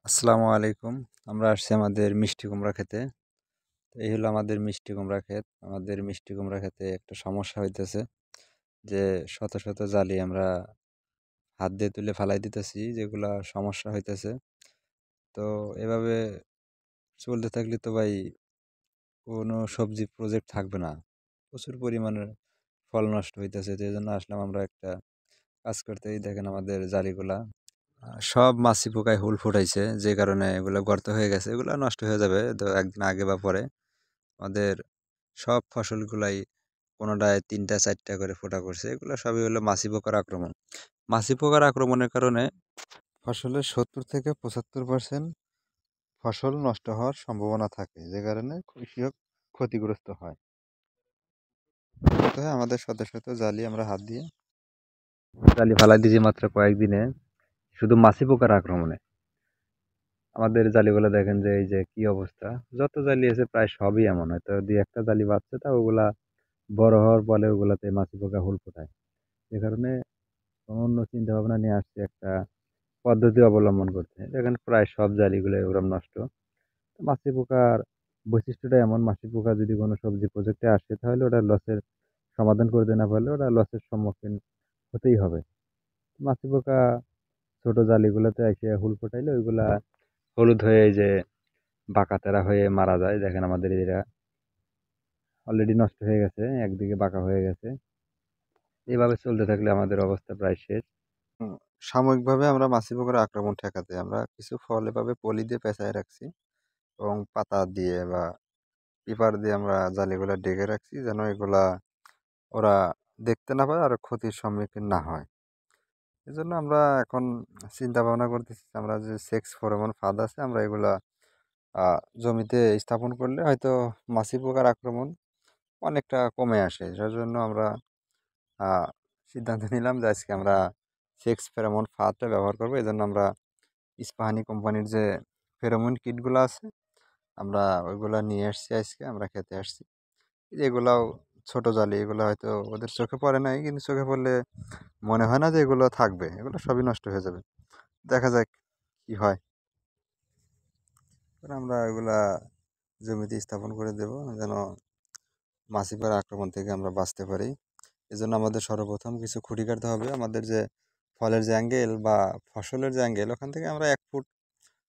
আসসালামু আলাইকুম। আমরা আসছি আমাদের মিষ্টি কুমড়া খেতে। তো এই হলো আমাদের মিষ্টি কুমড়া ক্ষেত। আমাদের মিষ্টি কুমড়া ক্ষেতে একটা সমস্যা হইতেছে যে শত, শত জালি আমরা হাত দিয়ে তুলে ফালাই দিতেছি, যেগুলা সমস্যা হইতেছে। তো এভাবে চলতে থাকলে তো ভাই কোনো সবজি প্রজেক্ট থাকবে না। প্রচুর পরিমাণে ফল নষ্ট হইতেছে। তো এজন্য আসলাম আমরা একটা কাজ করতে। এই দেখেন আমাদের জালিগুলা সব মাছি পোকায় হুল ফুটাইছে, যে কারণে এগুলো গর্ত হয়ে গেছে। এগুলো নষ্ট হয়ে যাবে তো একদিন আগে বা পরে। আমাদের সব ফসলগুলাই কোনোটায় ৩টা ৪টা করে ফোঁটা করছে। এগুলো সবই হলো মাছি পোকার আক্রমণ। মাছি পোকার আক্রমণের কারণে ফসলের ৭০ থেকে ৭৫% ফসল নষ্ট হওয়ার সম্ভাবনা থাকে, যে কারণে কৃষক ক্ষতিগ্রস্ত হয়। তো আমাদের শত শত জালি আমরা হাত দিয়ে জালি ফালাই দিয়েছি মাত্র কয়েকদিনে, শুধু মাছি পোকার আক্রমণে। আমাদের জালিগুলো দেখেন যে এই যে কি অবস্থা। যত জালি আছে প্রায় সবই এমন, হয়তো দুই একটা জালি বাঁচছে, তা ওগুলা বড় হওয়ার পরে ওগুলাতে মাছি পোকা হুল ফোটায়। যে কারণে অন্য চিন্তা ভাবনা নিয়ে আসছে একটা পদ্ধতি অবলম্বন করছে। দেখেন প্রায় সব জালিগুলো ওরকম নষ্ট। মাছি পোকার বৈশিষ্ট্যটা এমন, মাছি পোকা যদি কোনো সবজি প্রজেক্টে আসে তাহলে ওটা লসের সমাধান করতে না পারলে ওটা লসের সম্মুখীন হতেই হবে। মাছি পোকা ছোট জালিগুলোতে এসে হুল ফোটাইলে ওইগুলা হলুদ হয়ে এই যে বাঁকা তেরা হয়ে মারা যায়। দেখেন আমাদের এরা অলরেডি নষ্ট হয়ে গেছে, একদিকে বাঁকা হয়ে গেছে। এভাবে চলতে থাকলে আমাদের অবস্থা প্রায় শেষ। সাময়িকভাবে আমরা মাছি পোকার আক্রমণ ঠেকাতে আমরা কিছু ফল এভাবে পলি দিয়ে পেঁচায় রাখছি, এবং পাতা দিয়ে বা পেপার দিয়ে আমরা জালিগুলা ঢেকে রাখছি, যেন এগুলা ওরা দেখতে না পায় আর ক্ষতির সম্মুখীন না হয়। এই জন্য আমরা এখন চিন্তা ভাবনা করতেছি যে আমরা যে সেক্স ফেরোমন ফাঁদ আছে, আমরা এগুলা জমিতে স্থাপন করলে হয়তো মাছি পোকার আক্রমণ অনেকটা কমে আসে। যার জন্য আমরা আহ, সিদ্ধান্ত নিলাম যে আজকে আমরা সেক্স ফেরোমন ফাঁদটা ব্যবহার করবো। এই জন্য আমরা ইস্পাহানি কোম্পানির যে ফেরোমন কিটগুলো আছে, আমরা ওইগুলা নিয়ে আসছি। আজকে আমরা খেতে আসছি। এগুলাও ছোট জালি, এগুলো হয়তো ওদের চোখে পড়ে নাই, কিন্তু চোখে পড়লে মনে হয় না যে এগুলো থাকবে। এগুলো সবই নষ্ট হয়ে যাবে। দেখা যাক কি হয়। এবার আমরা এগুলা জমিতে স্থাপন করে দেব, যেন মাছি পোকার আক্রমণ থেকে আমরা বাঁচতে পারি। এজন্য আমাদের সর্বপ্রথম কিছু খুঁটি কাটতে হবে। আমাদের যে ফলের যে অ্যাঙ্গেল বা ফসলের যে অ্যাঙ্গেল, ওখান থেকে আমরা 1 ফুট,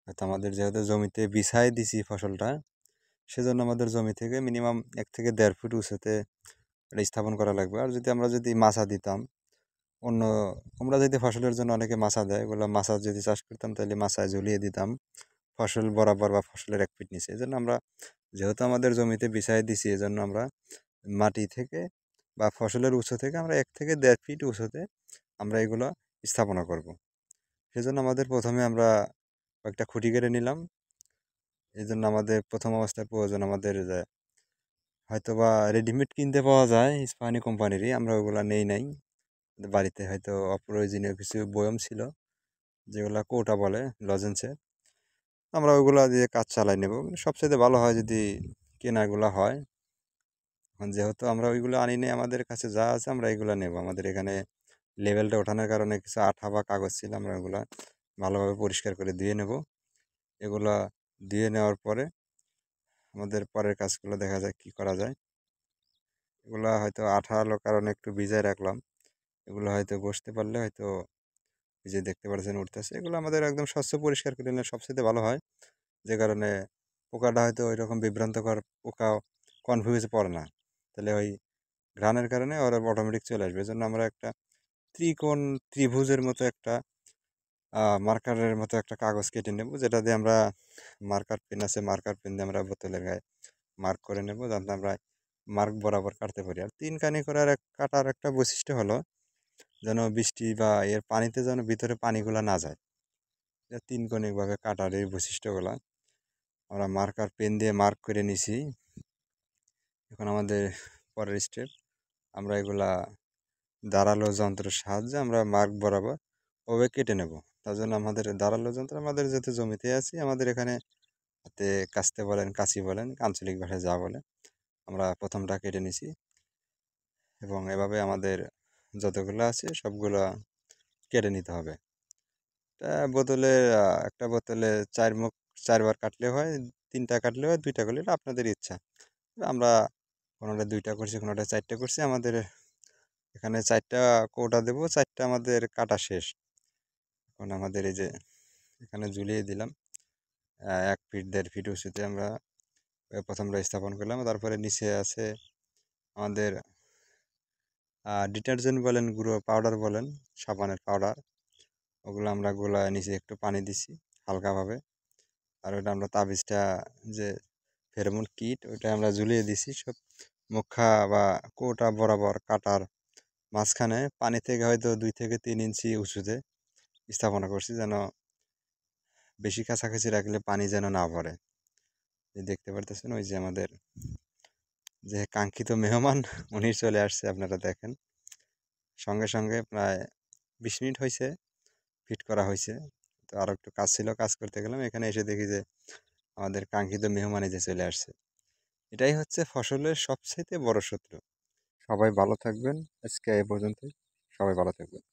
হয়তো আমাদের যেহেতু জমিতে বিছাই দিছি ফসলটা, সেজন্য আমাদের জমি থেকে মিনিমাম 1 থেকে 1.5 ফুট উঁচুতে এটা স্থাপন করা লাগবে। আর আমরা যদি মাছা দিতাম, অন্য আমরা যদি ফসলের জন্য অনেকে মাছা দেয়, এগুলো মাছা যদি চাষ করতাম তাহলে মাছায় ঝুলিয়ে দিতাম ফসল বরাবর বা ফসলের 1 ফিট নিচে। এই জন্য আমরা, যেহেতু আমাদের জমিতে বিছাই দিছি, এজন্য আমরা মাটি থেকে বা ফসলের উৎস থেকে আমরা 1 থেকে 1.5 ফিট উঁচুতে আমরা এগুলো স্থাপনা করব। সেজন্য আমাদের প্রথমে আমরা কয়েকটা খুঁটি কেটে নিলাম। এই জন্য আমাদের প্রথম অবস্থায় প্রয়োজন আমাদের যে হয়তো বা রেডিমেড কিনতে পাওয়া যায় ইস্পাহানি কোম্পানিরই, আমরা ওগুলো নেই নাই। বাড়িতে হয়তো অপ্রয়োজনীয় কিছু বয়ম ছিল, যেগুলো কৌটা বলে, লজেন্সের। আমরা ওইগুলা দিয়ে কাজ চালাই নেব। সবচেয়ে ভালো হয় যদি কেনাগুলো হয়। এখন যেহেতু আমরা ওইগুলো আনি নাই, আমাদের কাছে যা আছে আমরা এগুলো নেব। আমাদের এখানে লেভেলটা ওঠানোর কারণে কিছু আঠা বা কাগজ ছিল, আমরা ওগুলা ভালোভাবে পরিষ্কার করে ধুয়ে নেব। এগুলা ধুয়ে নেওয়ার পরে আমাদের পরের কাজগুলো দেখা যায় কি করা যায়। এগুলা হয়তো আঠালো কারণে একটু ভিজায় রাখলাম। এগুলো হয়তো বসতে পারলে হয়তো এই যে দেখতে পাচ্ছেন উঠতেছে, এগুলো আমাদের একদম স্বচ্ছ পরিষ্কার করে নিলে সবচেয়ে ভালো হয়। যে কারণে পোকাটা হয়তো ওই রকম বিভ্রান্তকর পোকা কনফিউজে পড়ে না, তাহলে ওই ঘ্রাণের কারণে ওরা অটোমেটিক চলে আসবে। এজন্য আমরা একটা ত্রিকোণ ত্রিভুজের মতো একটা মার্কারের মতো একটা কাগজ কেটে নেব, যেটা দিয়ে আমরা মার্কার পেন আছে, মার্কার পেন দিয়ে আমরা বোতলের গায়ে মার্ক করে নেব, যাতে আমরা মার্ক বরাবর কাটতে পারি। আর 3 কানি করার কাটার একটা বৈশিষ্ট্য হলো যেন বৃষ্টি বা এর পানিতে যেন ভিতরে পানিগুলো না যায়। 3 কণিকভাবে কাটার এই বৈশিষ্ট্যগুলো আমরা মার্কার পেন দিয়ে মার্ক করে নিছি। এখন আমাদের পরের স্টেপ, আমরা এগুলা ধারালো যন্ত্রের সাহায্যে আমরা মার্ক বরাবর ওভাবে কেটে নেব। তার জন্য আমাদের ধারালো যন্ত্র, আমাদের যেহেতু জমিতে আছি, আমাদের এখানে হাতে কাস্তে বলেন, কাঁচি বলেন, আঞ্চলিক ভাষায় যা বলে, আমরা প্রথমটা কেটে নিছি। এবং এভাবে আমাদের যতগুলো আছে সবগুলো কেটে নিতে হবে। বোতলে একটা বোতলে 4 মুখ 4বার কাটলে হয়, 3টা কাটলে হয়, 2টা করলে, এটা আপনাদের ইচ্ছা। আমরা কোনোটা 2টা করছি, কোনোটা 4টা করছি। আমাদের এখানে 4টা কৌটা দেবো, 4টা আমাদের কাটা শেষ। এখন আমাদের এই যে এখানে ঝুলিয়ে দিলাম 1 ফিট 1.5 ফিট উঁচুতে আমরা প্রথমটা স্থাপন করলাম। তারপরে নিচে আছে আমাদের ডিটারজেন্ট বলেন, গুঁড়ো পাউডার বলেন, সাবানের পাউডার, ওগুলো আমরা গোলায় নিচে একটু পানি দিছি হালকাভাবে। আর ওটা আমরা তাবিজটা যে ফেরোমন কিট, ওইটা আমরা ঝুলিয়ে দিছি সব মুখা বা কৌটা বরাবর কাটার মাঝখানে, পানি থেকে হয়তো 2 থেকে 3 ইঞ্চি উঁচুতে স্থাপনা করছি, যেন বেশি কাছাকাছি রাখলে পানি যেন না ভরে। এই দেখতে পারতেছেন ওই যে আমাদের যে কাঙ্ক্ষিত মেহমান উনি চলে আসছে, আপনারা দেখেন। সঙ্গে সঙ্গে প্রায় 20 মিনিট হয়েছে ফিট করা হয়েছে। তো আরও একটু কাজ ছিল, কাজ করতে গেলাম, এখানে এসে দেখি যে আমাদের কাঙ্ক্ষিত মেহমান এই যে চলে আসছে। এটাই হচ্ছে ফসলের সবচেয়ে বড় শত্রু। সবাই ভালো থাকবেন, আজকে এ পর্যন্তই। সবাই ভালো থাকবেন।